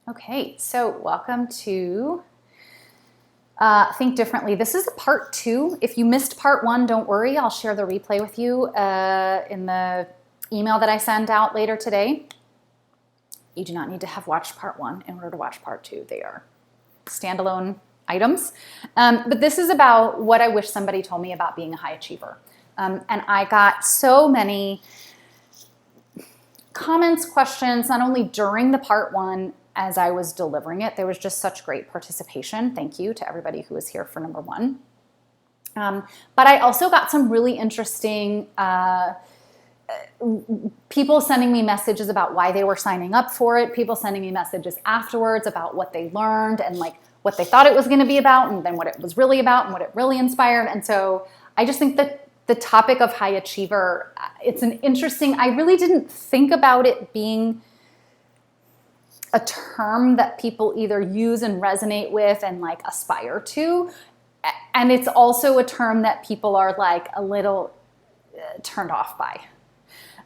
Okay, so welcome to Think Differently. This is part 2. If you missed part 1, don't worry. I'll share the replay with you in the email that I send out later today. You do not need to have watched part 1 in order to watch part 2. They are standalone items. But this is about what I wish somebody told me about being a high achiever. And I got so many comments, questions, not only during the part 1, as I was delivering it. There was just such great participation. Thank you to everybody who was here for number 1. But I also got some really interesting people sending me messages about why they were signing up for it, people sending me messages afterwards about what they learned and like what they thought it was going to be about and then what it was really about and what it really inspired. And so I just think that the topic of high achiever, it's an interesting, I really didn't think about it being a term that people either use and resonate with and like aspire to. And it's also a term that people are like a little turned off by.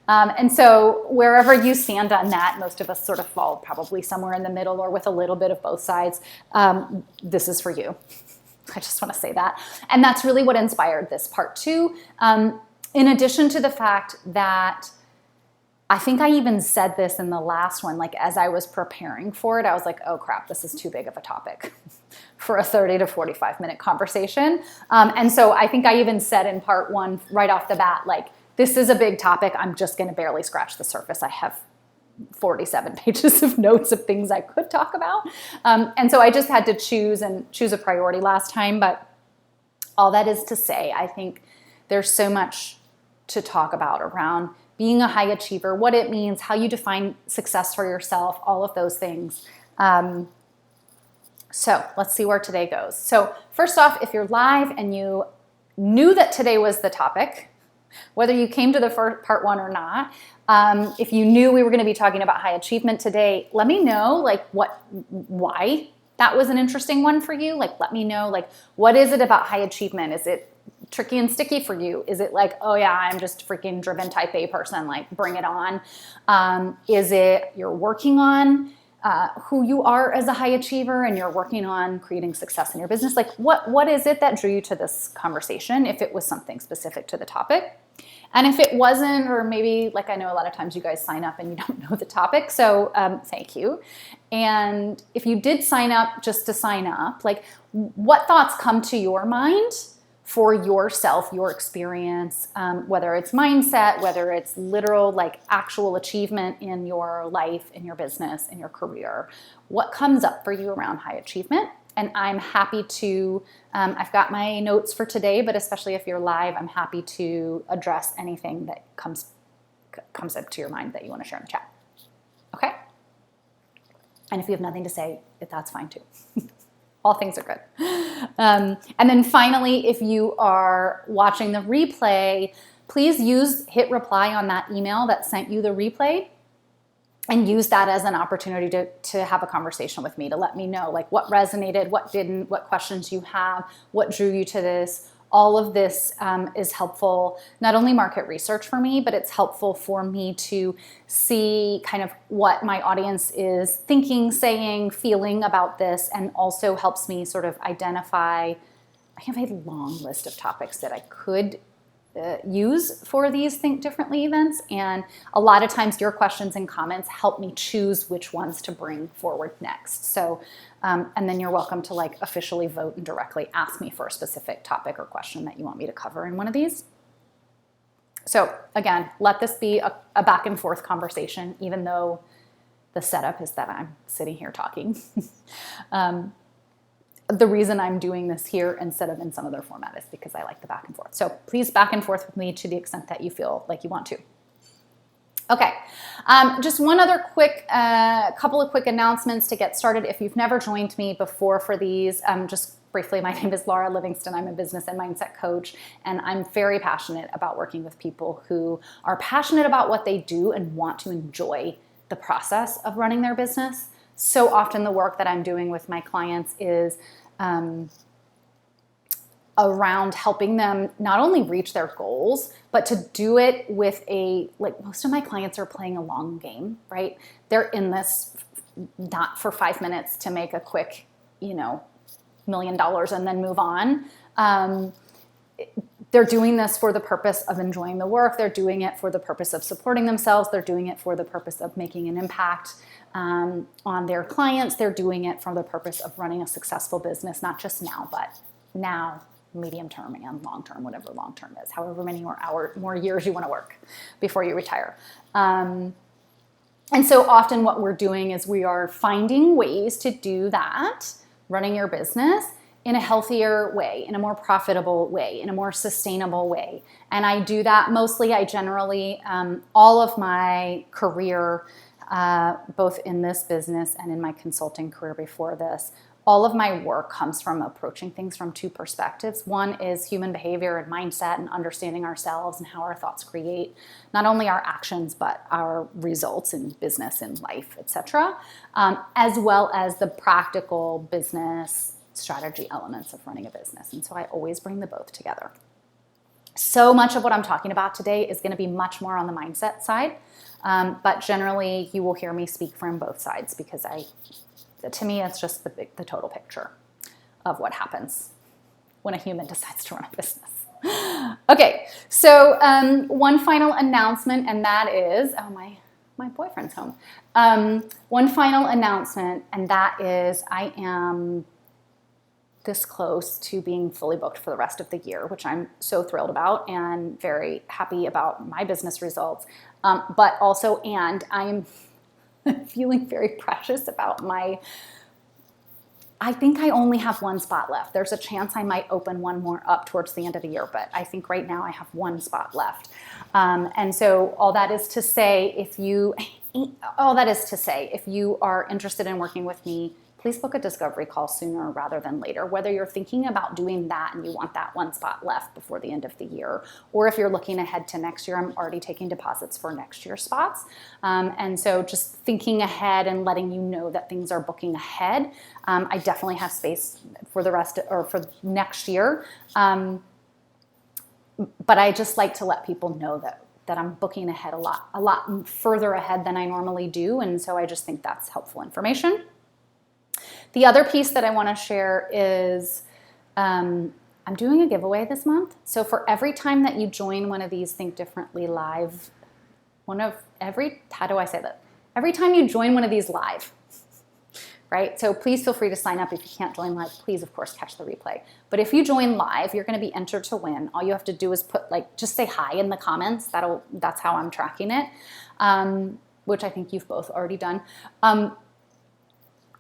And so wherever you stand on that, most of us sort of fall probably somewhere in the middle or with a little bit of both sides. This is for you. I just want to say that. And that's really what inspired this part 2. In addition to the fact that I think I even said this in the last one, like as I was preparing for it, I was like, oh crap, this is too big of a topic for a 30 to 45 minute conversation. And so I think I even said in part 1 right off the bat, like, this is a big topic. I'm just going to barely scratch the surface. I have 47 pages of notes of things I could talk about. And so I just had to choose a priority last time. But all that is to say, I think there's so much to talk about around being a high achiever, what it means, how you define success for yourself, all of those things. So let's see where today goes. So first off, if you're live and you knew that today was the topic, whether you came to the first part 1 or not, if you knew we were going to be talking about high achievement today, let me know like why that was an interesting one for you. Like, let me know, like, what is it about high achievement? Is it tricky and sticky for you? Is it like, oh yeah, I'm just a freaking driven type A person, like bring it on? Is it you're working on who you are as a high achiever and you're working on creating success in your business? Like what is it that drew you to this conversation if it was something specific to the topic? And if it wasn't, or maybe like I know a lot of times you guys sign up and you don't know the topic, so thank you. And if you did sign up just to sign up, like what thoughts come to your mind for yourself, your experience, whether it's mindset, whether it's literal, like actual achievement in your life, in your business, in your career, what comes up for you around high achievement? And I'm happy to, I've got my notes for today, but especially if you're live, I'm happy to address anything that comes up to your mind that you want to share in the chat. Okay? And if you have nothing to say, that's fine too. All things are good. And then finally, if you are watching the replay, please hit reply on that email that sent you the replay and use that as an opportunity to have a conversation with me, to let me know like what resonated, what didn't, what questions you have, what drew you to this. All of this is helpful, not only market research for me, but it's helpful for me to see kind of what my audience is thinking, saying, feeling about this, and also helps me sort of identify. I have a long list of topics that I could use for these Think Differently events, and a lot of times your questions and comments help me choose which ones to bring forward next. So and then you're welcome to like officially vote and directly ask me for a specific topic or question that you want me to cover in one of these. So again, let this be a back and forth conversation, even though the setup is that I'm sitting here talking. The reason I'm doing this here instead of in some other format is because I like the back and forth. So please back and forth with me to the extent that you feel like you want to. Okay, just one other couple of quick announcements to get started. If you've never joined me before for these, just briefly, my name is Laura Livingston. I'm a business and mindset coach, and I'm very passionate about working with people who are passionate about what they do and want to enjoy the process of running their business. So often the work that I'm doing with my clients is around helping them not only reach their goals, but to do it with like most of my clients are playing a long game, right? They're in this not for 5 minutes to make a quick, $1 million and then move on. They're doing this for the purpose of enjoying the work. They're doing it for the purpose of supporting themselves. They're doing it for the purpose of making an impact on their clients. They're doing it for the purpose of running a successful business, not just now, but now, medium term and long term, whatever long term is, however many more years you want to work before you retire. And so often what we're doing is we are finding ways to do that, running your business in a healthier way, in a more profitable way, in a more sustainable way. And I do that mostly, I generally, all of my career, both in this business and in my consulting career before this, all of my work comes from approaching things from two perspectives. One is human behavior and mindset and understanding ourselves and how our thoughts create not only our actions, but our results in business and life, etc., as well as the practical business strategy elements of running a business. And so I always bring the both together. So much of what I'm talking about today is going to be much more on the mindset side, but generally you will hear me speak from both sides because to me, it's just the total picture of what happens when a human decides to run a business. Okay, so one final announcement, and that is, my boyfriend's home. One final announcement, and that is I am this close to being fully booked for the rest of the year, which I'm so thrilled about and very happy about my business results. But also, and I'm feeling very precious about I think I only have one spot left. There's a chance I might open one more up towards the end of the year, but I think right now I have one spot left. And so all that is to say, if you are interested in working with me, please book a discovery call sooner rather than later. Whether you're thinking about doing that and you want that one spot left before the end of the year, or if you're looking ahead to next year, I'm already taking deposits for next year's spots. And so just thinking ahead and letting you know that things are booking ahead. I definitely have space for for next year. But I just like to let people know that I'm booking ahead a lot further ahead than I normally do. And so I just think that's helpful information. The other piece that I want to share is I'm doing a giveaway this month. So for every time that you join one of these Think Differently live, how do I say that? Every time you join one of these live, right? So please feel free to sign up. If you can't join live, please, of course, catch the replay. But if you join live, you're going to be entered to win. All you have to do is just say hi in the comments. That's how I'm tracking it, which I think you've both already done.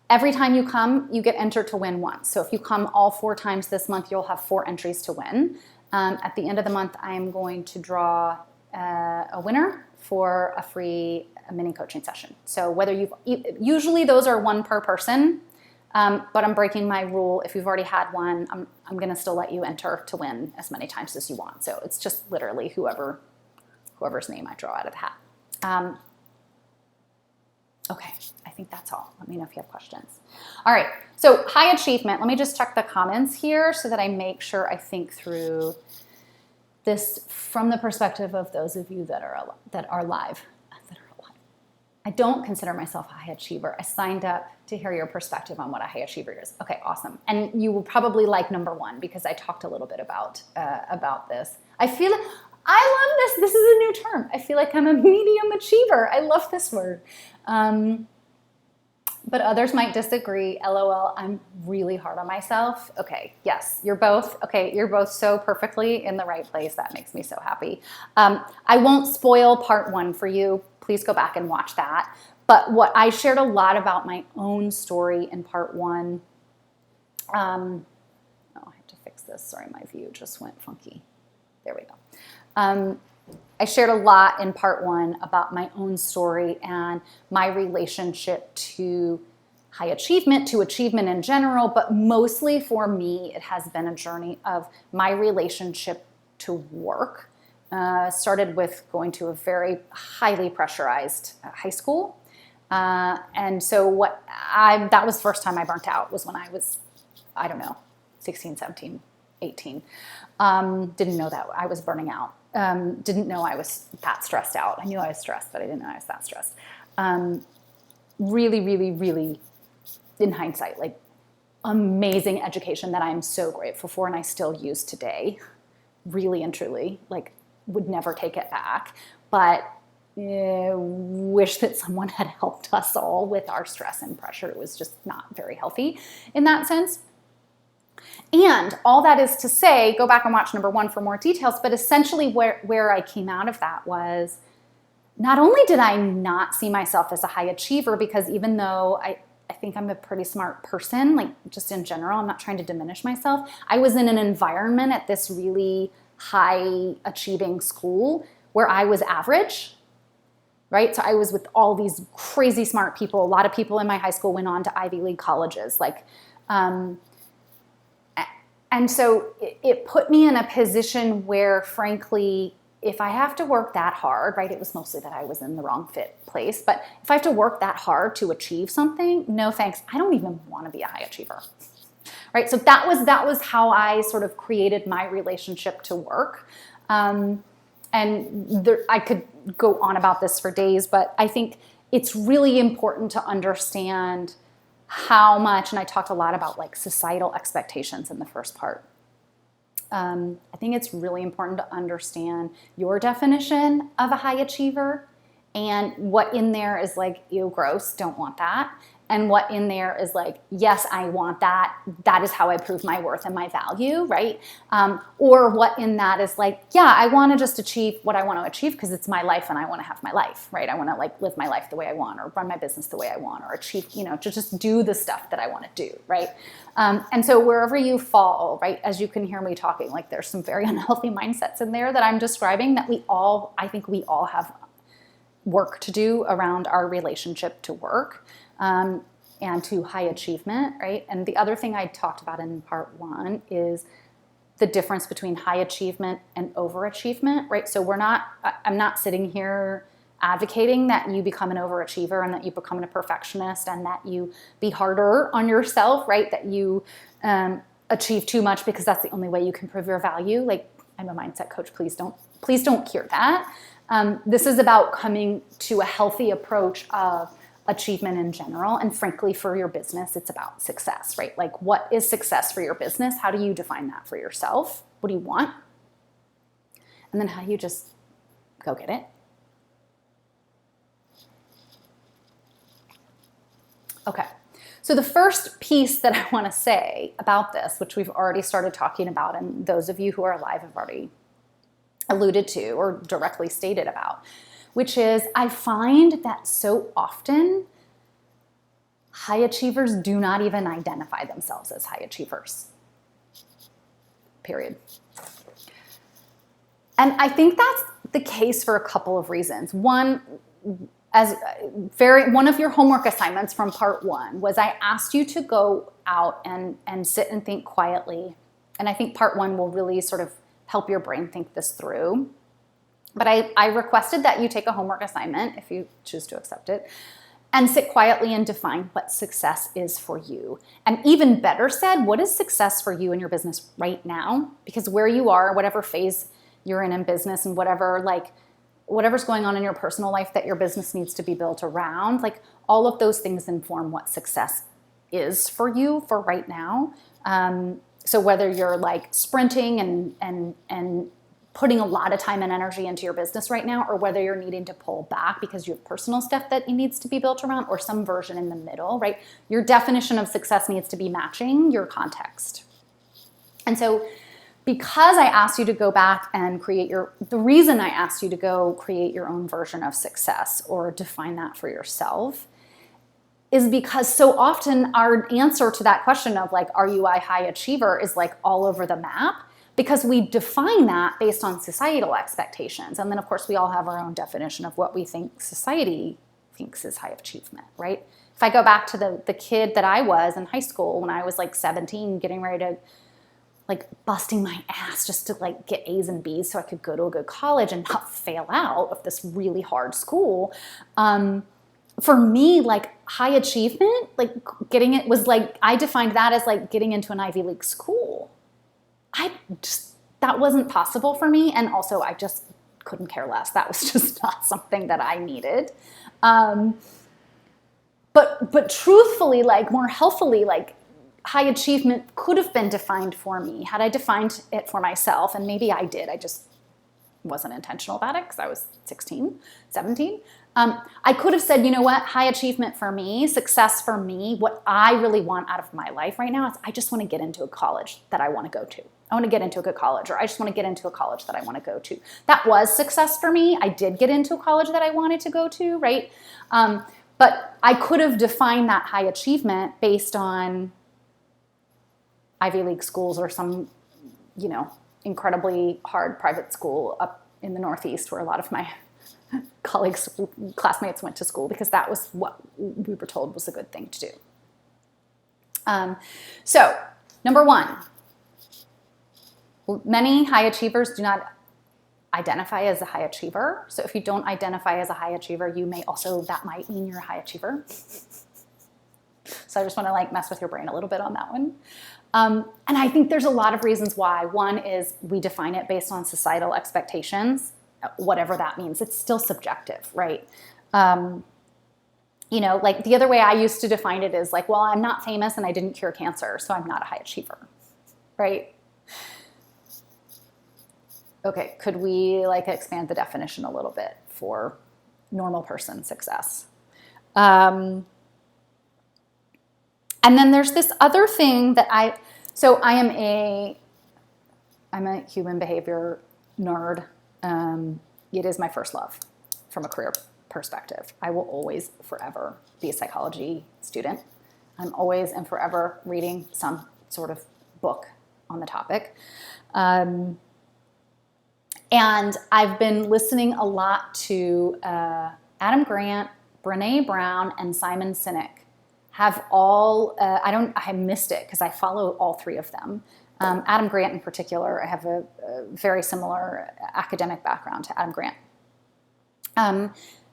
Every time you come, you get entered to win once. So if you come all 4 times this month, you'll have 4 entries to win. At the end of the month, I'm going to draw a winner for a free mini coaching session. So usually those are 1 per person, but I'm breaking my rule. If you've already had one, I'm going to still let you enter to win as many times as you want. So it's just literally whoever's name I draw out of the hat. Okay, I think that's all. Let me know if you have questions. All right, so high achievement. Let me just check the comments here so that I make sure I think through this from the perspective of those of you that are live. I don't consider myself a high achiever. I signed up to hear your perspective on what a high achiever is. Okay, awesome. And you will probably like number 1 because I talked a little bit about this. I love this. This is a new term. I feel like I'm a medium achiever. I love this word. But others might disagree. LOL, I'm really hard on myself. Okay, yes, you're both so perfectly in the right place. That makes me so happy. I won't spoil part 1 for you. Please go back and watch that. But what I shared a lot about my own story in part 1. I have to fix this. Sorry, my view just went funky. There we go. I shared a lot in part 1 about my own story and my relationship to high achievement, to achievement in general, but mostly for me, it has been a journey of my relationship to work. Started with going to a very highly pressurized high school. And so that was the first time I burnt out was when I was, 16, 17, 18. Didn't know that I was burning out. Didn't know I was that stressed out. I knew I was stressed, but I didn't know I was that stressed. really, really, really, in hindsight, like amazing education that I'm so grateful for and I still use today, really and truly, like would never take it back. But wish that someone had helped us all with our stress and pressure. It was just not very healthy in that sense. And all that is to say, go back and watch number 1 for more details, but essentially where I came out of that was not only did I not see myself as a high achiever, because even though I think I'm a pretty smart person, like just in general, I'm not trying to diminish myself. I was in an environment at this really high achieving school where I was average, right? So I was with all these crazy smart people. A lot of people in my high school went on to Ivy League colleges, and so it put me in a position where, frankly, if I have to work that hard, right, it was mostly that I was in the wrong fit place, but if I have to work that hard to achieve something, no thanks, I don't even want to be a high achiever, right? So that was how I sort of created my relationship to work. And I could go on about this for days, but I think it's really important to understand how much, and I talked a lot about like societal expectations in the first part. I think it's really important to understand your definition of a high achiever and what in there is like, ew, gross, don't want that. And what in there is like, yes, I want that. That is how I prove my worth and my value, right? Or what in that is like, yeah, I want to just achieve what I want to achieve because it's my life and I want to have my life, right? I want to like live my life the way I want or run my business the way I want or achieve, to just do the stuff that I want to do, right? And so wherever you fall, right, as you can hear me talking, like there's some very unhealthy mindsets in there that I'm describing that I think we all have work to do around our relationship to work. And to high achievement, right? And the other thing I talked about in part 1 is the difference between high achievement and overachievement, right? So I'm not sitting here advocating that you become an overachiever and that you become a perfectionist and that you be harder on yourself, right? That you achieve too much because that's the only way you can prove your value. Like, I'm a mindset coach, please don't hear that. This is about coming to a healthy approach of achievement in general. And frankly, for your business, it's about success, right? Like, what is success for your business? How do you define that for yourself? What do you want? And then how do you just go get it? Okay. So the first piece that I want to say about this, which we've already started talking about, and those of you who are alive have already alluded to or directly stated about, which is I find that so often high achievers do not even identify themselves as high achievers. Period. And I think that's the case for a couple of reasons. One of your homework assignments from part 1 was I asked you to go out and sit and think quietly. And I think part 1 will really sort of help your brain think this through. But I requested that you take a homework assignment, if you choose to accept it, and sit quietly and define what success is for you. And even better said, what is success for you in your business right now? Because where you are, whatever phase you're in business and whatever's going on in your personal life that your business needs to be built around, like all of those things inform what success is for you for right now. So whether you're like sprinting and putting a lot of time and energy into your business right now, or whether you're needing to pull back because you have personal stuff that needs to be built around, or some version in the middle, right? Your definition of success needs to be matching your context. And so because I asked you to go back and the reason I asked you to go create your own version of success or define that for yourself is because so often our answer to that question of like, are you a high achiever, is like all over the map. Because we define that based on societal expectations. And then, of course, we all have our own definition of what we think society thinks is high achievement, right? If I go back to the kid that I was in high school when I was like 17, getting ready to, like busting my ass just to like get A's and B's so I could go to a good college and not fail out of this really hard school. For me, like high achievement, like getting it was like, I defined that as like getting into an Ivy League school. That wasn't possible for me. And also I just couldn't care less. That was just not something that I needed. but truthfully, like more healthily, like high achievement could have been defined for me had I defined it for myself. And maybe I did. I just wasn't intentional about it because I was 16, 17. I could have said, you know what, high achievement for me, success for me, what I really want out of my life right now is I just want to get into a college that I want to go to. I want to get into a good college, or I just want to get into a college that I want to go to. That was success for me. I did get into a college that I wanted to go to, right? But I could have defined that high achievement based on Ivy League schools or some, incredibly hard private school up in the Northeast where a lot of my colleagues, classmates went to school, because that was what we were told was a good thing to do. So, number one, many high achievers do not identify as a high achiever. So if you don't identify as a high achiever, that might mean you're a high achiever. So I just want to mess with your brain a little bit on that one. And I think there's a lot of reasons why. One is we define it based on societal expectations, whatever that means. It's still subjective, right? The other way I used to define it is well, I'm not famous and I didn't cure cancer, so I'm not a high achiever, right? Okay, could we expand the definition a little bit for normal person success? And then there's this other thing that I'm a human behavior nerd. It is my first love from a career perspective. I will always, forever be a psychology student. I'm always and forever reading some sort of book on the topic. And I've been listening a lot to Adam Grant, Brené Brown, and Simon Sinek. Have all, I missed it because I follow all three of them. Adam Grant in particular, I have a very similar academic background to Adam Grant.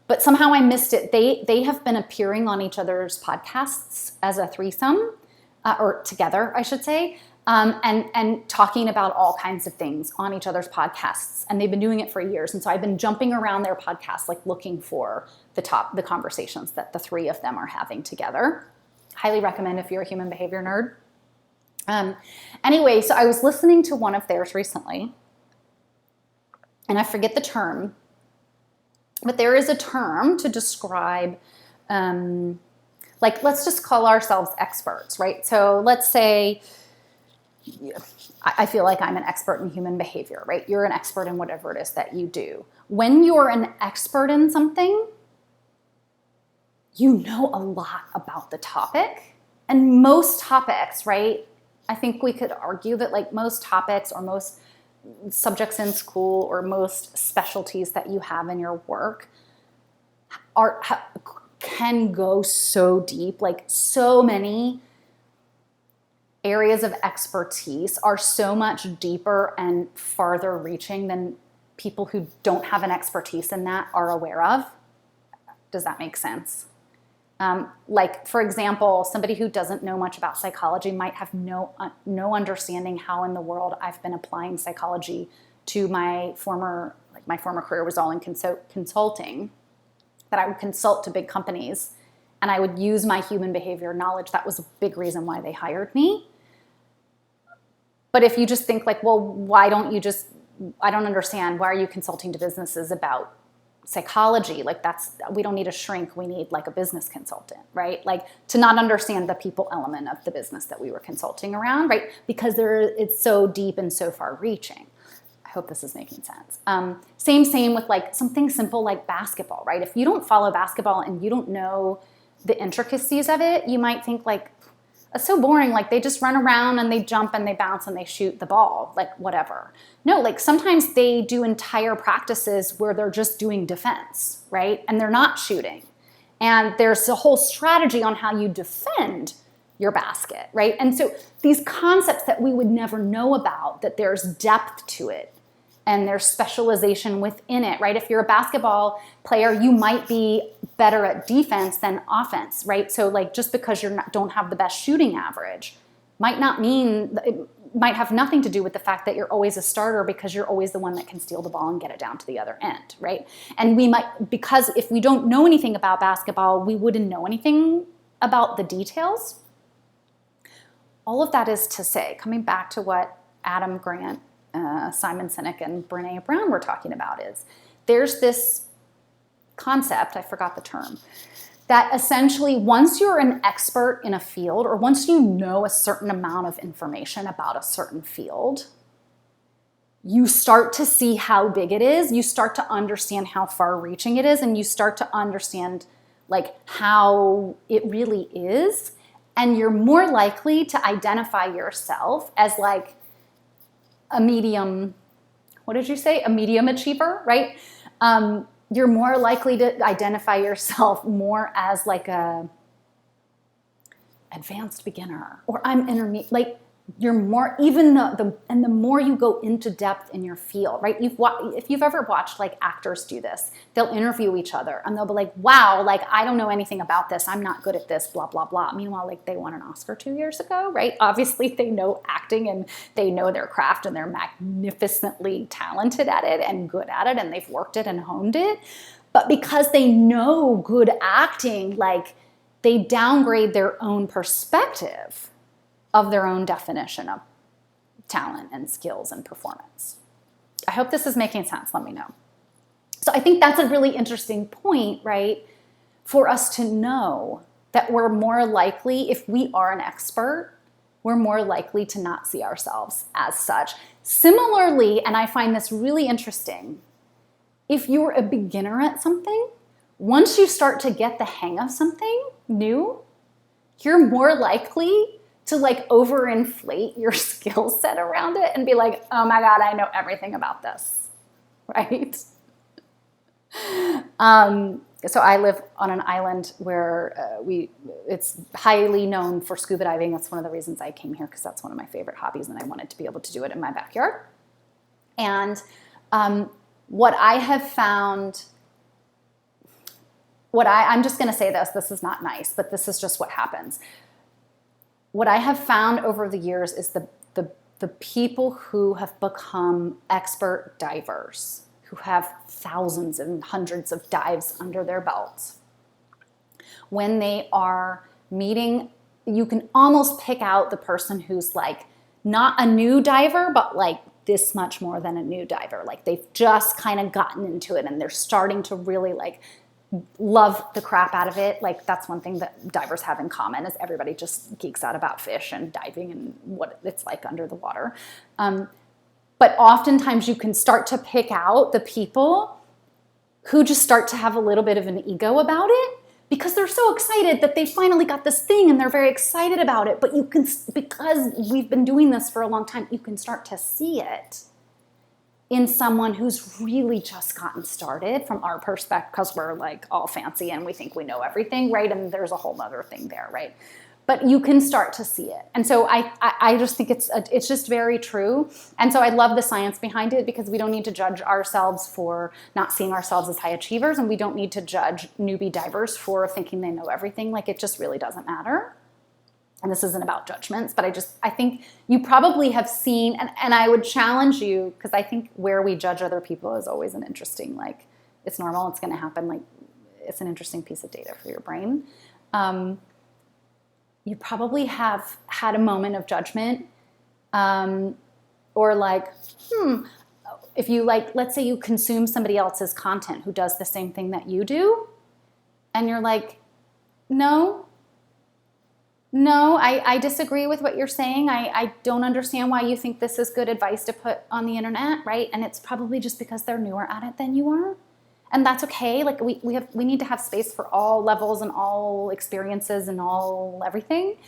But somehow I missed it. They have been appearing on each other's podcasts as a threesome, or together, I should say, and talking about all kinds of things on each other's podcasts. And they've been doing it for years. And so I've been jumping around their podcasts, looking for the conversations that the three of them are having together. Highly recommend if you're a human behavior nerd. Anyway, so I was listening to one of theirs recently, and I forget the term, but there is a term to describe, let's just call ourselves experts, right? So let's say, I feel like I'm an expert in human behavior, right? You're an expert in whatever it is that you do. When you're an expert in something, you know a lot about the topic. And most topics, right? I think we could argue that most topics or most subjects in school or most specialties that you have in your work can go so deep. So many areas of expertise are so much deeper and farther reaching than people who don't have an expertise in that are aware of. Does that make sense? For example, somebody who doesn't know much about psychology might have no understanding how in the world I've been applying psychology to my former career was all in consulting, that I would consult to big companies and I would use my human behavior knowledge. That was a big reason why they hired me. But if you just think well, why don't you I don't understand, why are you consulting to businesses about psychology? We don't need a shrink, we need a business consultant, right? To not understand the people element of the business that we were consulting around, right? Because it's so deep and so far reaching. I hope this is making sense. Same with something simple like basketball, right? If you don't follow basketball and you don't know the intricacies of it, you might think it's so boring. They just run around and they jump and they bounce and they shoot the ball, whatever. No, sometimes they do entire practices where they're just doing defense, right? And they're not shooting. And there's a whole strategy on how you defend your basket, right? And so these concepts that we would never know about, that there's depth to it and there's specialization within it, right? If you're a basketball player, you might be better at defense than offense, right? So just because you don't have the best shooting average might not mean, it might have nothing to do with the fact that you're always a starter because you're always the one that can steal the ball and get it down to the other end, right? And because if we don't know anything about basketball, we wouldn't know anything about the details. All of that is to say, coming back to what Adam Grant, Simon Sinek, and Brené Brown were talking about, is there's this concept, I forgot the term, that essentially once you're an expert in a field, or once you know a certain amount of information about a certain field, you start to see how big it is, you start to understand how far-reaching it is, and you start to understand like how it really is, and you're more likely to identify yourself as like a medium, what did you say? A medium achiever, right? You're more likely to identify yourself more as like a advanced beginner, or I'm intermediate, like you're more, even the more you go into depth in your field, right? If you've ever watched like actors do this, they'll interview each other and they'll be like, wow, like I don't know anything about this. I'm not good at this, blah, blah, blah. Meanwhile, like they won an Oscar 2 years ago, right? Obviously they know acting and they know their craft and they're magnificently talented at it and good at it and they've worked it and honed it. But because they know good acting, like they downgrade their own perspective of their own definition of talent and skills and performance. I hope this is making sense. Let me know. So I think that's a really interesting point, right? For us to know that we're more likely, if we are an expert, we're more likely to not see ourselves as such. Similarly, and I find this really interesting, if you're a beginner at something, once you start to get the hang of something new, you're more likely to like overinflate your skill set around it and be like, oh my God, I know everything about this, right? So I live on an island where it's highly known for scuba diving. That's one of the reasons I came here, because that's one of my favorite hobbies and I wanted to be able to do it in my backyard. And what I have found, I'm just gonna say this is not nice, but this is just what happens. What I have found over the years is the people who have become expert divers, who have thousands and hundreds of dives under their belts, when they are meeting, you can almost pick out the person who's like not a new diver, but like this much more than a new diver. Like they've just kind of gotten into it and they're starting to really like love the crap out of it. Like that's one thing that divers have in common, is everybody just geeks out about fish and diving and what it's like under the water. But oftentimes you can start to pick out the people who just start to have a little bit of an ego about it, because they're so excited that they finally got this thing and they're very excited about it. But you can, because we've been doing this for a long time, you can start to see it in someone who's really just gotten started from our perspective, because we're like all fancy and we think we know everything, right? And there's a whole other thing there, right? But you can start to see it. And so I just think it's just very true. And so I love the science behind it, because we don't need to judge ourselves for not seeing ourselves as high achievers, and we don't need to judge newbie divers for thinking they know everything. Like it just really doesn't matter. And this isn't about judgments, but I think you probably have seen, and I would challenge you, because I think where we judge other people is always an interesting, like, it's normal, it's going to happen, like, it's an interesting piece of data for your brain. You probably have had a moment of judgment, or like, if you like, let's say you consume somebody else's content who does the same thing that you do, and you're like, No, I disagree with what you're saying. I don't understand why you think this is good advice to put on the internet, right? And it's probably just because they're newer at it than you are. And that's okay. Like we need to have space for all levels and all experiences and all everything.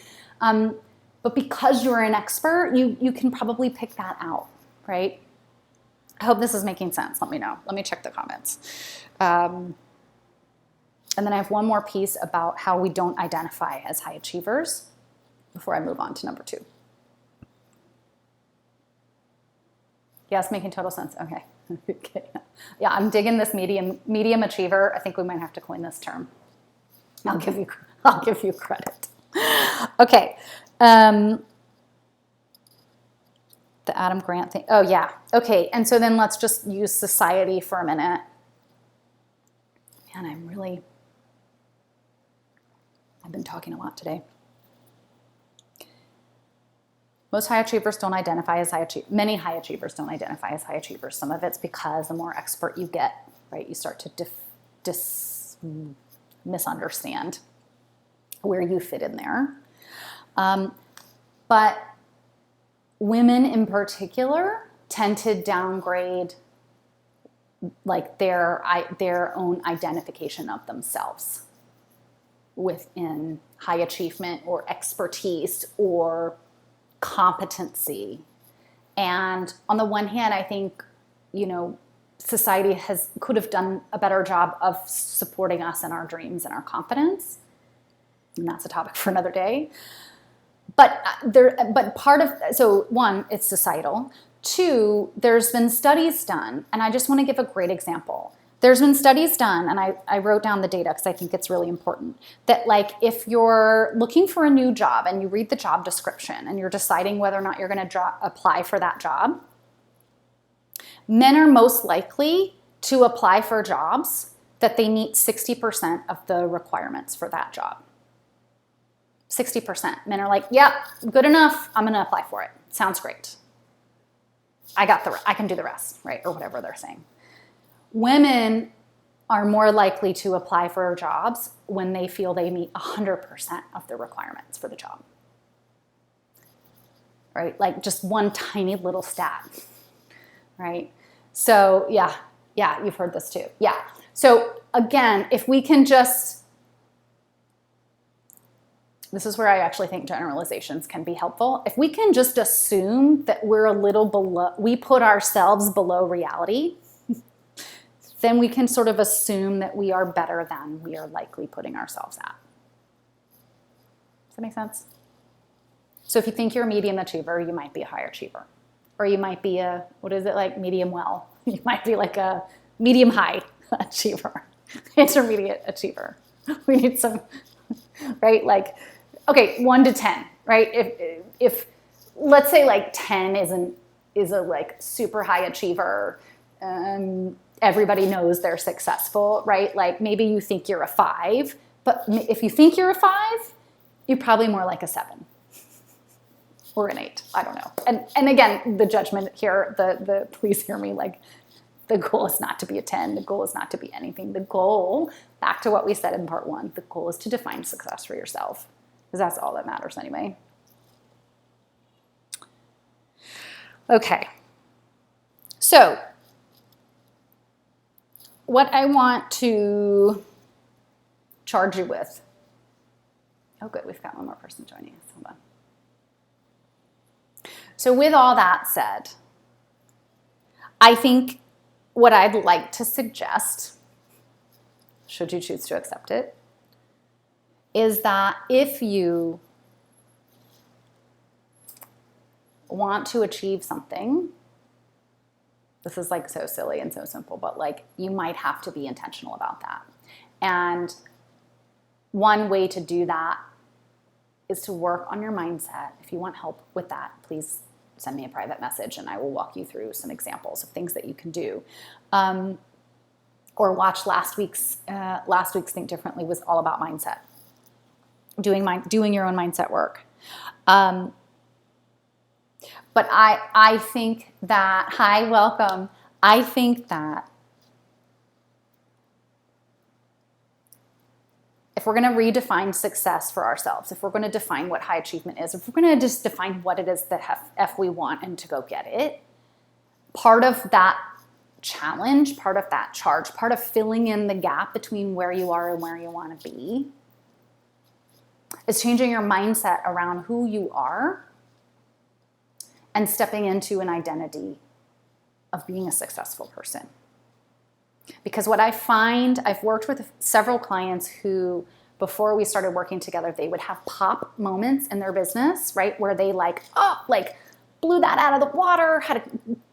But because you're an expert, you can probably pick that out, right? I hope this is making sense. Let me know. Let me check the comments. And then I have one more piece about how we don't identify as high achievers before I move on to number 2. Yes, making total sense. Okay. Okay. Yeah, I'm digging this medium achiever. I think we might have to coin this term. I'll give you credit. Okay. The Adam Grant thing. Oh yeah. Okay. And so then let's just use society for a minute. Man, I'm I've been talking a lot today. Most high achievers don't identify as high achievers. Many high achievers don't identify as high achievers. Some of it's because the more expert you get, right, you start to misunderstand where you fit in there. But women in particular tend to downgrade like their own identification of themselves within high achievement or expertise or competency. And on the one hand, I think, society could have done a better job of supporting us in our dreams and our confidence. And that's a topic for another day. But one, it's societal. Two, there's been studies done, and I just want to give a great example. There's been studies done, and I wrote down the data because I think it's really important, that like if you're looking for a new job and you read the job description and you're deciding whether or not you're going to apply for that job, men are most likely to apply for jobs that they meet 60% of the requirements for that job. 60%. Men are like, yeah, good enough. I'm going to apply for it. Sounds great. I can do the rest, right? Or whatever they're saying. Women are more likely to apply for jobs when they feel they meet 100% of the requirements for the job. Right? Like just one tiny little stat. Right? So yeah, you've heard this too. Yeah. So again, if we can just, this is where I actually think generalizations can be helpful. If we can just assume that we're a little below, we put ourselves below reality, then we can sort of assume that we are better than we are likely putting ourselves at. Does that make sense? So if you think you're a medium achiever, you might be a high achiever. Or you might be medium well. You might be like a medium high achiever, intermediate achiever. We need some, right? Like, okay, 1 to 10, right? If let's say like 10 is a like super high achiever, everybody knows they're successful, right? Like maybe you think you're a 5, but if you think you're a 5, you're probably more like a 7 or an 8. I don't know. And again, the judgment here, the please hear me, like the goal is not to be a 10. The goal is not to be anything. The goal, back to what we said in part 1, the goal is to define success for yourself, because that's all that matters anyway. Okay. So what I want to charge you with. Oh, good. We've got one more person joining us. Hold on. So with all that said, I think what I'd like to suggest, should you choose to accept it, is that if you want to achieve something, this is like so silly and so simple, but like you might have to be intentional about that. And one way to do that is to work on your mindset. If you want help with that, please send me a private message and I will walk you through some examples of things that you can do. Or watch last week's Think Differently was all about mindset. Doing your own mindset work. But I think that, hi, welcome. I think that if we're going to redefine success for ourselves, if we're going to define what high achievement is, if we're going to just define what it is that F we want and to go get it, part of that challenge, part of that charge, part of filling in the gap between where you are and where you want to be is changing your mindset around who you are and stepping into an identity of being a successful person. Because what I find, I've worked with several clients who, before we started working together, they would have pop moments in their business, right? Where they blew that out of the water, had a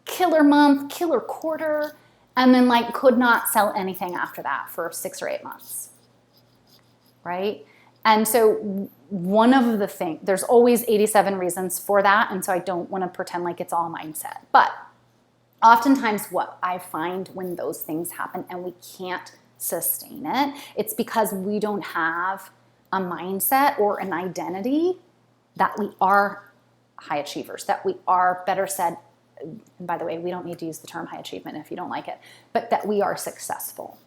killer month, killer quarter, and then could not sell anything after that for 6 or 8 months, right? And so one of the things, there's always 87 reasons for that, and so I don't want to pretend like it's all mindset. But oftentimes what I find when those things happen and we can't sustain it, it's because we don't have a mindset or an identity that we are high achievers, that we are, better said, and by the way, we don't need to use the term high achievement if you don't like it, but that we are successful.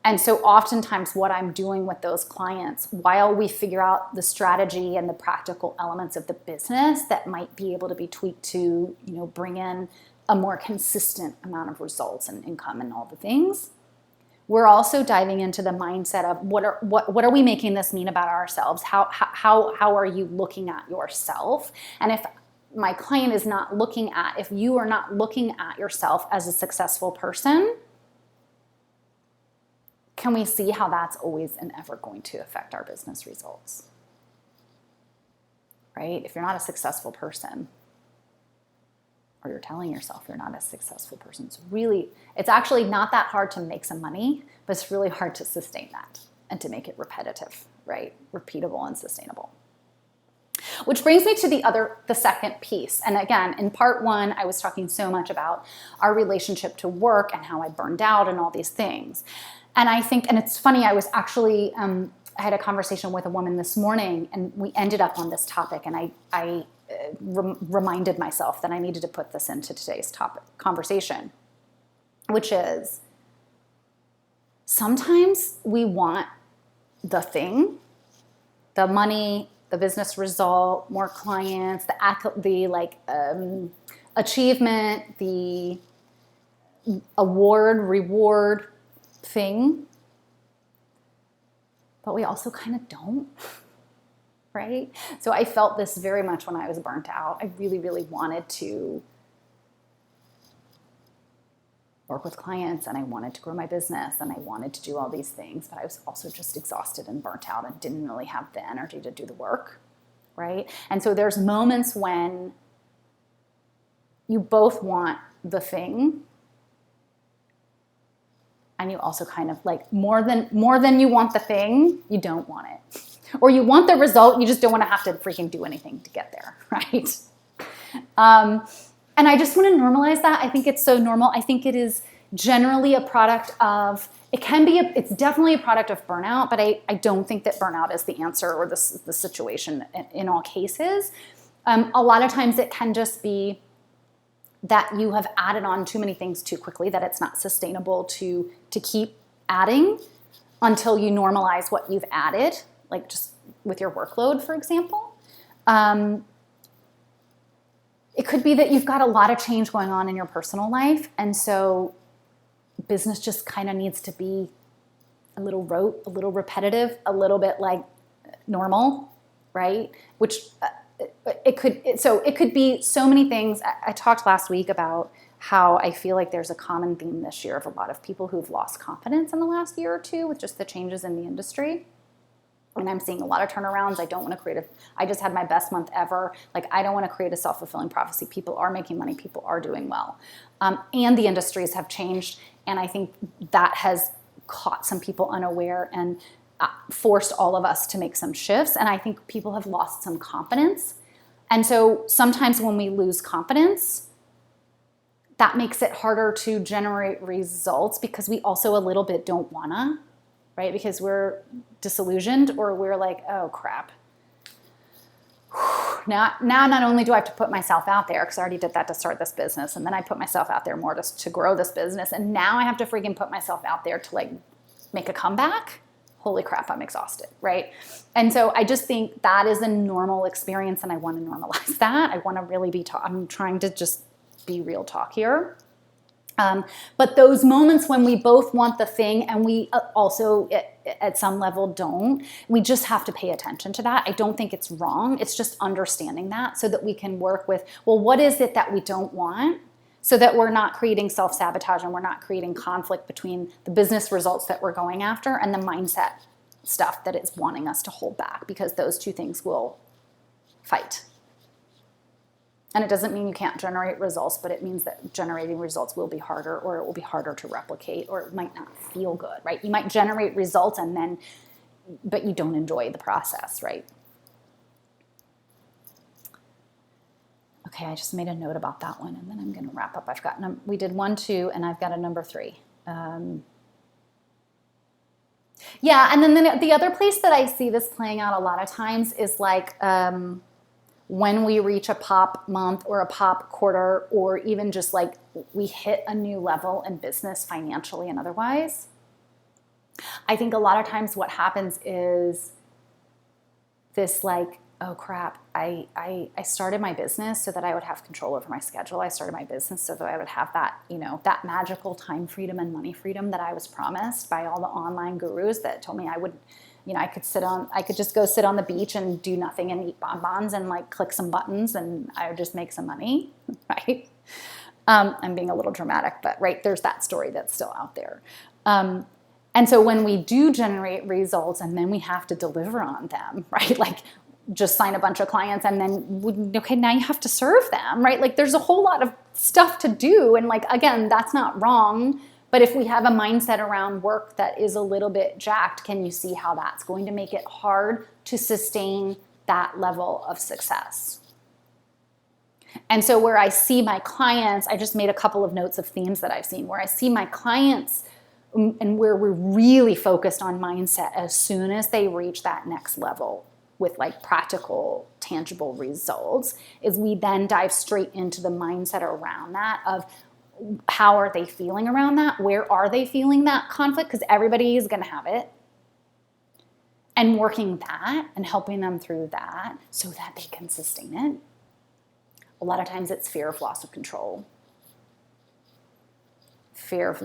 And so oftentimes what I'm doing with those clients, while we figure out the strategy and the practical elements of the business that might be able to be tweaked to, bring in a more consistent amount of results and income and all the things, we're also diving into the mindset of what are we making this mean about ourselves? How are you looking at yourself? And if my client is not looking at, if you are not looking at yourself as a successful person, can we see how that's always and ever going to affect our business results? Right? If you're not a successful person, or you're telling yourself you're not a successful person, it's actually not that hard to make some money, but it's really hard to sustain that and to make it repetitive, right? Repeatable and sustainable. Which brings me to the second piece. And again, in part one, I was talking so much about our relationship to work and how I burned out and all these things. And I think, and it's funny, I was actually, I had a conversation with a woman this morning, and we ended up on this topic, and I reminded myself that I needed to put this into today's conversation, which is sometimes we want the thing, the money, the business result, more clients, the achievement, the reward thing, but we also kind of don't, right? So I felt this very much when I was burnt out. I really, really wanted to work with clients, and I wanted to grow my business, and I wanted to do all these things, but I was also just exhausted and burnt out and didn't really have the energy to do the work, right? And so there's moments when you both want the thing, and you also kind of more than you want the thing, you don't want it. Or you want the result, you just don't want to have to freaking do anything to get there, right? And I just want to normalize that. I think it's so normal. I think it is generally a product of, it's definitely a product of burnout, but I don't think that burnout is the answer or the situation in all cases. A lot of times it can just be that you have added on too many things too quickly, that it's not sustainable to keep adding until you normalize what you've added, like just with your workload, for example. It could be that you've got a lot of change going on in your personal life, and so business just kind of needs to be a little rote, a little repetitive, a little bit like normal, right? Which it could be so many things. I talked last week about how I feel like there's a common theme this year of a lot of people who've lost confidence in the last year or two with just the changes in the industry. And I'm seeing a lot of turnarounds. I just had my best month ever. I don't want to create a self-fulfilling prophecy. People are making money. People are doing well. And the industries have changed. And I think that has caught some people unaware and forced all of us to make some shifts. And I think people have lost some confidence. And so sometimes when we lose confidence, that makes it harder to generate results because we also a little bit don't wanna, right? Because we're disillusioned, or we're like, oh crap. Now not only do I have to put myself out there, because I already did that to start this business, and then I put myself out there more to grow this business, and now I have to freaking put myself out there to make a comeback. Holy crap, I'm exhausted, right? And so I just think that is a normal experience, and I want to normalize that. I want to really I'm trying to just be real talk here. But those moments when we both want the thing and we also at some level don't, we just have to pay attention to that. I don't think it's wrong. It's just understanding that so that we can work with, well, what is it that we don't want? So that we're not creating self-sabotage and we're not creating conflict between the business results that we're going after and the mindset stuff that is wanting us to hold back, because those two things will fight. And it doesn't mean you can't generate results, but it means that generating results will be harder, or it will be harder to replicate, or it might not feel good, right? You might generate results but you don't enjoy the process, right? Okay, I just made a note about that one, and then I'm going to wrap up. We did 1, 2, and I've got a number 3. Yeah, and then the other place that I see this playing out a lot of times is like when we reach a pop month or a pop quarter, or even just like we hit a new level in business financially and otherwise. I think a lot of times what happens is this like, oh crap, I started my business so that I would have control over my schedule. I started my business so that I would have that, that magical time freedom and money freedom that I was promised by all the online gurus that told me I would, I could just go sit on the beach and do nothing and eat bonbons and like click some buttons and I would just make some money, right? I'm being a little dramatic, but right, there's that story that's still out there. And so when we do generate results and then we have to deliver on them, right? Like just sign a bunch of clients and then, okay, now you have to serve them, right? Like there's a whole lot of stuff to do. And like, again, that's not wrong. But if we have a mindset around work that is a little bit jacked, can you see how that's going to make it hard to sustain that level of success? And so where I see my clients, I just made a couple of notes of themes that I've seen, where I see my clients and where we're really focused on mindset as soon as they reach that next level with like practical, tangible results, is we then dive straight into the mindset around that of how are they feeling around that? Where are they feeling that conflict? Because everybody is going to have it. And working that and helping them through that so that they can sustain it. A lot of times it's fear of loss of control, fear of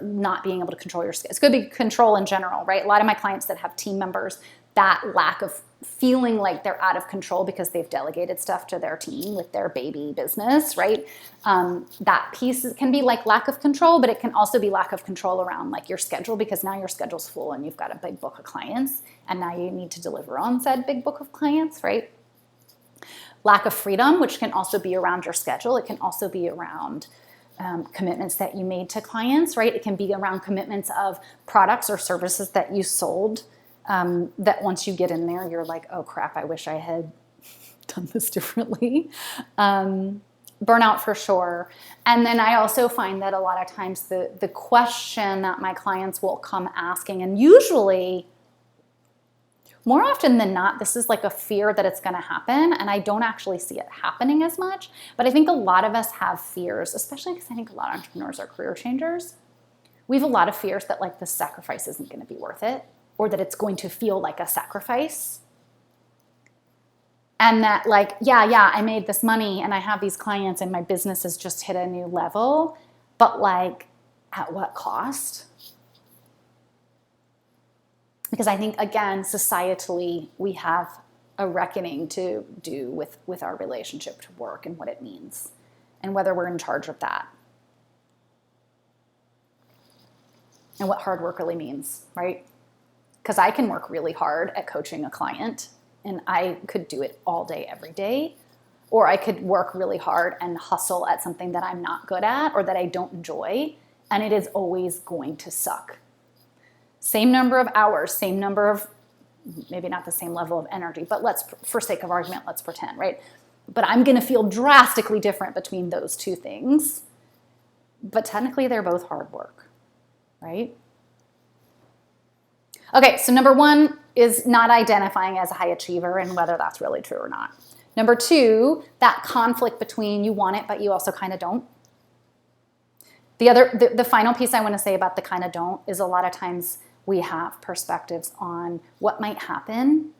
not being able to control your schedule. It's going to be control in general, right? A lot of my clients that have team members, that lack of feeling like they're out of control because they've delegated stuff to their team with their baby business, right? That piece can be like lack of control, but it can also be lack of control around like your schedule, because now your schedule's full and you've got a big book of clients and now you need to deliver on said big book of clients, right? Lack of freedom, which can also be around your schedule. It can also be around commitments that you made to clients, right? It can be around commitments of products or services that you sold, that once you get in there, you're like, oh crap, I wish I had done this differently. Burnout for sure. And then I also find that a lot of times the question that my clients will come asking, and usually more often than not, this is like a fear that it's going to happen, and I don't actually see it happening as much. But I think a lot of us have fears, especially because I think a lot of entrepreneurs are career changers. We have a lot of fears that like the sacrifice isn't going to be worth it, or that it's going to feel like a sacrifice. And that like, yeah, I made this money and I have these clients and my business has just hit a new level, but like at what cost? Because I think, again, societally, we have a reckoning to do with our relationship to work and what it means and whether we're in charge of that and what hard work really means, right? Because I can work really hard at coaching a client and I could do it all day, every day, or I could work really hard and hustle at something that I'm not good at or that I don't enjoy, and it is always going to suck. Same number of hours, same number of, maybe not the same level of energy, but for sake of argument, let's pretend, right? But I'm going to feel drastically different between those two things. But technically, they're both hard work, right? Okay, so number one is not identifying as a high achiever and whether that's really true or not. Number two, that conflict between you want it, but you also kind of don't. The final piece I want to say about the kind of don't is a lot of times we have perspectives on what might happen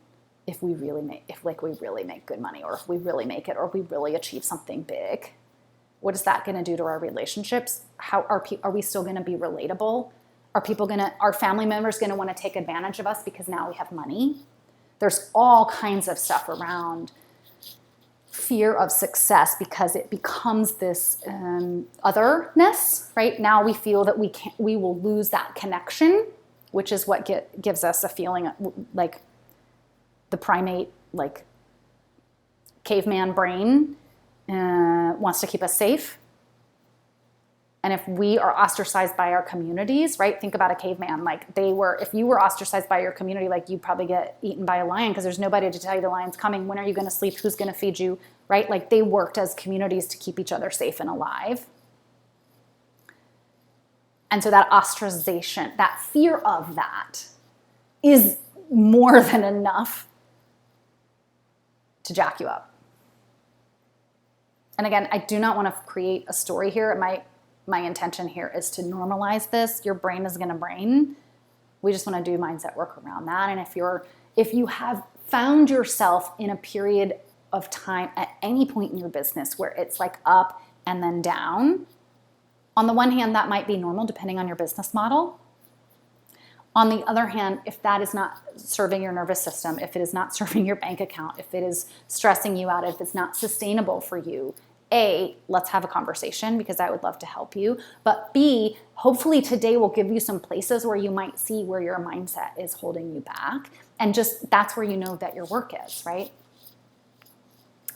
if we really make good money, or if we really make it, or if we really achieve something big. What is that going to do to our relationships? How are we still going to be relatable? Are family members going to want to take advantage of us because now we have money? There's all kinds of stuff around fear of success because it becomes this otherness, right? Now we feel that we will lose that connection, which is what gives us a feeling like the primate, like caveman brain wants to keep us safe. And if we are ostracized by our communities, right? Think about a caveman. If you were ostracized by your community, like you'd probably get eaten by a lion because there's nobody to tell you the lion's coming. When are you going to sleep? Who's going to feed you, right? Like they worked as communities to keep each other safe and alive. And so that ostracization, that fear of that is more than enough to jack you up. And again, I do not want to create a story here. My intention here is to normalize this. Your brain is going to brain. We just want to do mindset work around that. And if you have found yourself in a period of time at any point in your business where it's like up and then down, on the one hand, that might be normal depending on your business model. On the other hand, if that is not serving your nervous system, if it is not serving your bank account, if it is stressing you out, if it's not sustainable for you, A, let's have a conversation because I would love to help you. But B, hopefully today will give you some places where you might see where your mindset is holding you back. And just that's where you know that your work is, right?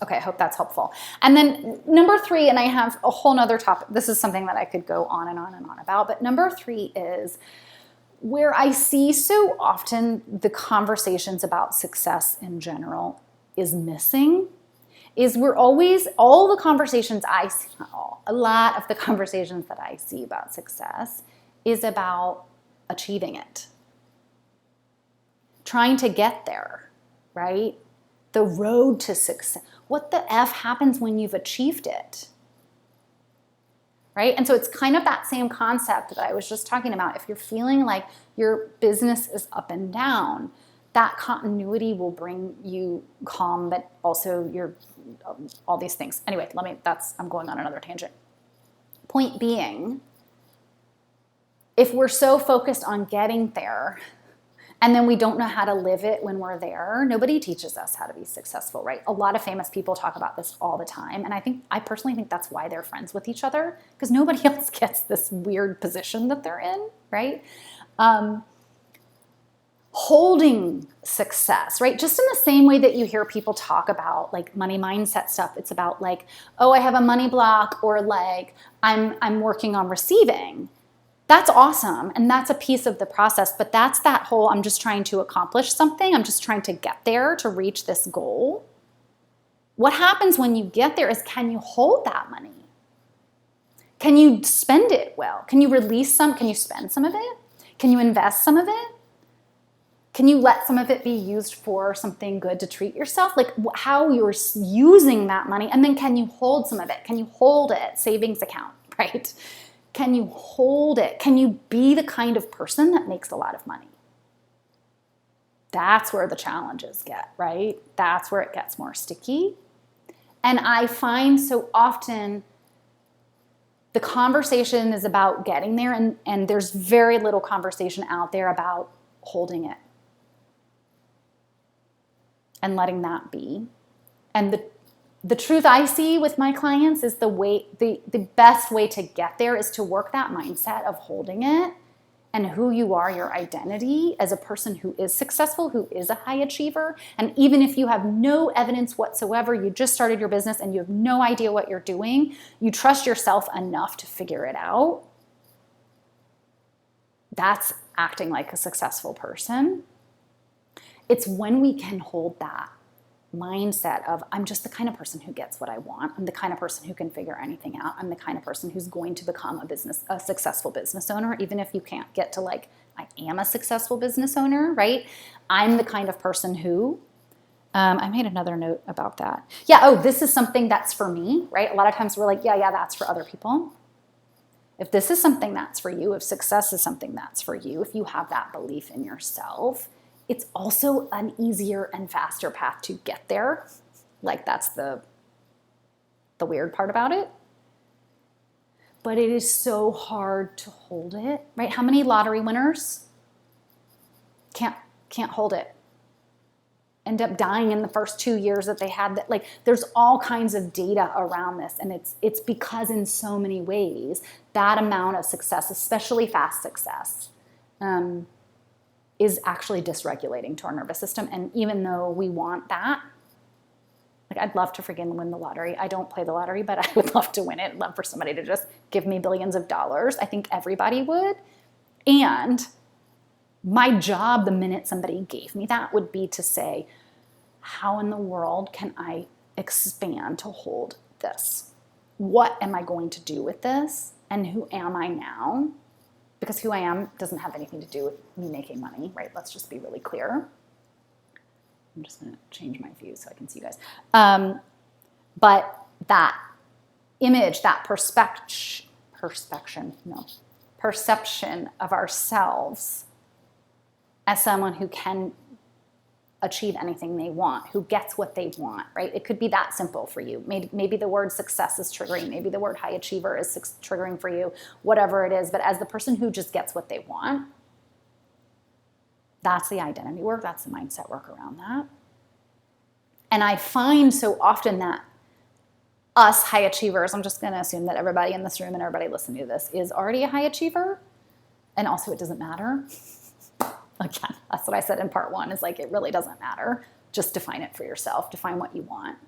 Okay, I hope that's helpful. And then number 3, and I have a whole nother topic. This is something that I could go on and on and on about. But number 3 is where I see so often the conversations about success in general is missing, is we're always, all the conversations I see, a lot of the conversations that I see about success is about achieving it. Trying to get there, right? The road to success. What the F happens when you've achieved it? Right? And so it's kind of that same concept that I was just talking about. If you're feeling like your business is up and down, that continuity will bring you calm, but also all these things. Anyway, I'm going on another tangent. Point being, if we're so focused on getting there, and then we don't know how to live it when we're there, nobody teaches us how to be successful, right? A lot of famous people talk about this all the time. And I personally think that's why they're friends with each other, because nobody else gets this weird position that they're in, right? Holding success, right? Just in the same way that you hear people talk about like money mindset stuff. It's about like, oh, I have a money block, or like I'm working on receiving. That's awesome. And that's a piece of the process, but that's that whole, I'm just trying to accomplish something. I'm just trying to get there to reach this goal. What happens when you get there is, can you hold that money? Can you spend it well? Can you release some? Can you spend some of it? Can you invest some of it? Can you let some of it be used for something good to treat yourself? Like how you're using that money. And then can you hold some of it? Can you hold it? Savings account, right? Can you hold it? Can you be the kind of person that makes a lot of money? That's where the challenges get, right? That's where it gets more sticky. And I find so often the conversation is about getting there, and there's very little conversation out there about holding it and letting that be. And the truth I see with my clients is the best way to get there is to work that mindset of holding it and who you are, your identity as a person who is successful, who is a high achiever. And even if you have no evidence whatsoever, you just started your business and you have no idea what you're doing, you trust yourself enough to figure it out. That's acting like a successful person. It's when we can hold that mindset of, I'm just the kind of person who gets what I want. I'm the kind of person who can figure anything out. I'm the kind of person who's going to become a successful business owner, even if you can't get to like, I am a successful business owner, right? I'm the kind of person who, I made another note about that. Yeah, oh, this is something that's for me, right? A lot of times we're like, yeah, that's for other people. If this is something that's for you, if success is something that's for you, if you have that belief in yourself, it's also an easier and faster path to get there. Like that's the weird part about it. But it is so hard to hold it, right? How many lottery winners can't hold it? End up dying in the first 2 years that they had that. Like there's all kinds of data around this, and it's because in so many ways that amount of success, especially fast success, is actually dysregulating to our nervous system. And even though we want that, like I'd love to freaking win the lottery. I don't play the lottery, but I would love to win it. I'd love for somebody to just give me billions of dollars. I think everybody would. And my job, the minute somebody gave me that, would be to say, how in the world can I expand to hold this? What am I going to do with this? And who am I now? because who I am doesn't have anything to do with me making money, right? Let's just be really clear. I'm just going to change my view so I can see you guys. But that image, that perception of ourselves as someone who can achieve anything they want, who gets what they want, right? It could be that simple for you. Maybe the word success is triggering. Maybe the word high achiever is triggering for you, whatever it is. But as the person who just gets what they want, that's the identity work. That's the mindset work around that. And I find so often that us high achievers, I'm just going to assume that everybody in this room and everybody listening to this is already a high achiever. And also it doesn't matter. Again, that's what I said in part 1 is like, it really doesn't matter. Just define it for yourself. Define what you want.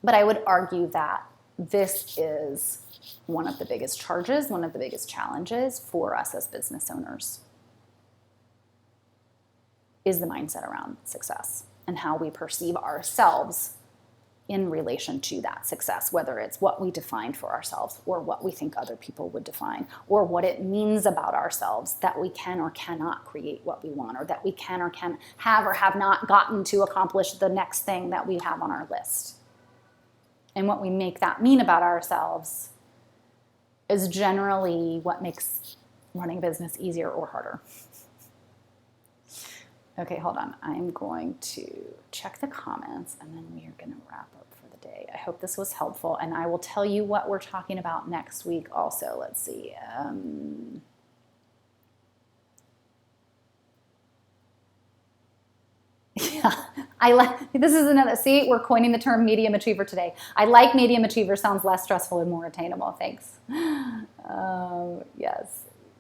But I would argue that this is one of the biggest charges, one of the biggest challenges for us as business owners is the mindset around success and how we perceive ourselves in relation to that success, whether it's what we defined for ourselves or what we think other people would define, or what it means about ourselves that we can or cannot create what we want, or that we can or can have or have not gotten to accomplish the next thing that we have on our list. And what we make that mean about ourselves is generally what makes running a business easier or harder. Okay, hold on. I'm going to check the comments and then we are going to wrap up for the day. I hope this was helpful, and I will tell you what we're talking about next week also. Let's see. Yeah, I like, this is another, see, we're coining the term medium achiever today. I like medium achiever, sounds less stressful and more attainable. Thanks.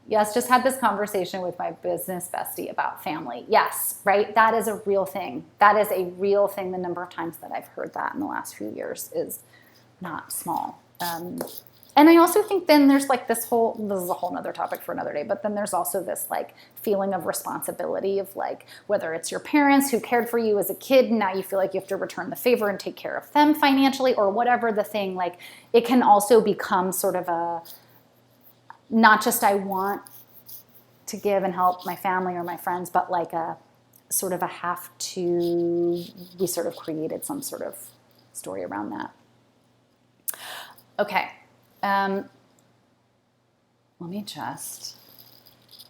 Yes, just had this conversation with my business bestie about family. Yes, right? That is a real thing. That is a real thing. The number of times that I've heard that in the last few years is not small. And I also think then there's like this is a whole nother topic for another day, but then there's also this like feeling of responsibility of like, whether it's your parents who cared for you as a kid, and now you feel like you have to return the favor and take care of them financially, or whatever the thing, like it can also become sort of a, not just I want to give and help my family or my friends, but like a sort of a have to, we sort of created some sort of story around that. Okay. Let me just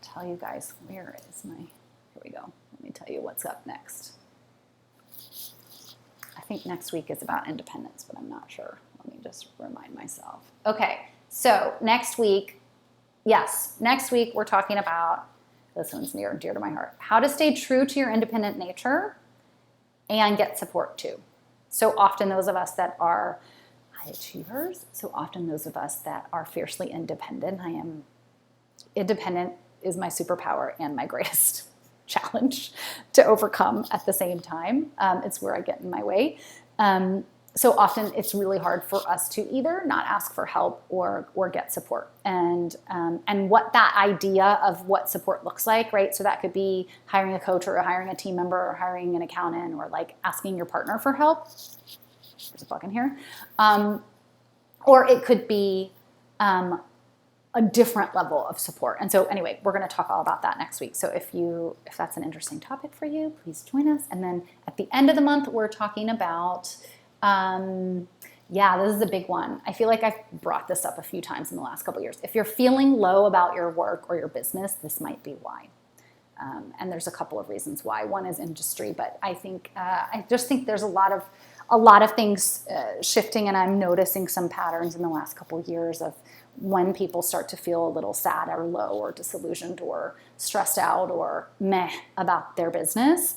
tell you guys, where is my, here we go. Let me tell you what's up next. I think next week is about independence, but I'm not sure. Let me just remind myself. Okay, so next week, next week we're talking about, this one's near and dear to my heart, how to stay true to your independent nature and get support too. So often those of us that are high achievers, so often those of us that are fiercely independent, independent is my superpower and my greatest challenge to overcome at the same time. It's where I get in my way. So often it's really hard for us to either not ask for help or get support. And what that idea of what support looks like, right? So that could be hiring a coach or hiring a team member or hiring an accountant or like asking your partner for help. There's a bug in here. Or it could be a different level of support. And so anyway, we're going to talk all about that next week. So if that's an interesting topic for you, please join us. And then at the end of the month, we're talking about, this is a big one. I feel like I've brought this up a few times in the last couple of years. If you're feeling low about your work or your business, this might be why. And there's a couple of reasons why. One is industry, but I just think there's a lot of things shifting, and I'm noticing some patterns in the last couple of years of when people start to feel a little sad or low or disillusioned or stressed out or meh about their business.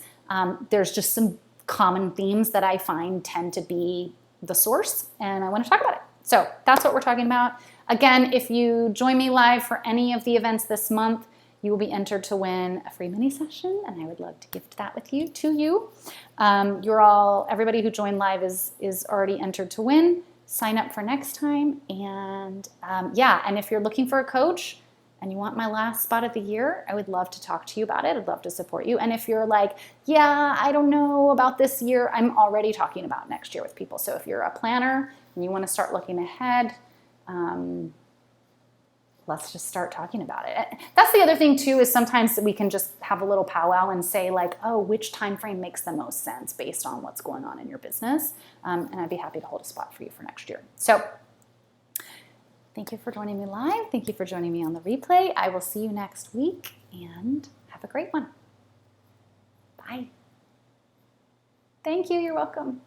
There's just some common themes that I find tend to be the source, and I want to talk about it. So that's what we're talking about. Again, if you join me live for any of the events this month, you will be entered to win a free mini session, and I would love to gift that to you. Everybody who joined live is already entered to win. Sign up for next time. And and if you're looking for a coach and you want my last spot of the year, I would love to talk to you about it. I'd love to support you. And if you're like, I don't know about this year, I'm already talking about next year with people. So if you're a planner and you want to start looking ahead, let's just start talking about it. That's the other thing too, is sometimes we can just have a little powwow and say like, oh, which time frame makes the most sense based on what's going on in your business. And I'd be happy to hold a spot for you for next year. So thank you for joining me live. Thank you for joining me on the replay. I will see you next week, and have a great one. Bye. Thank you. You're welcome.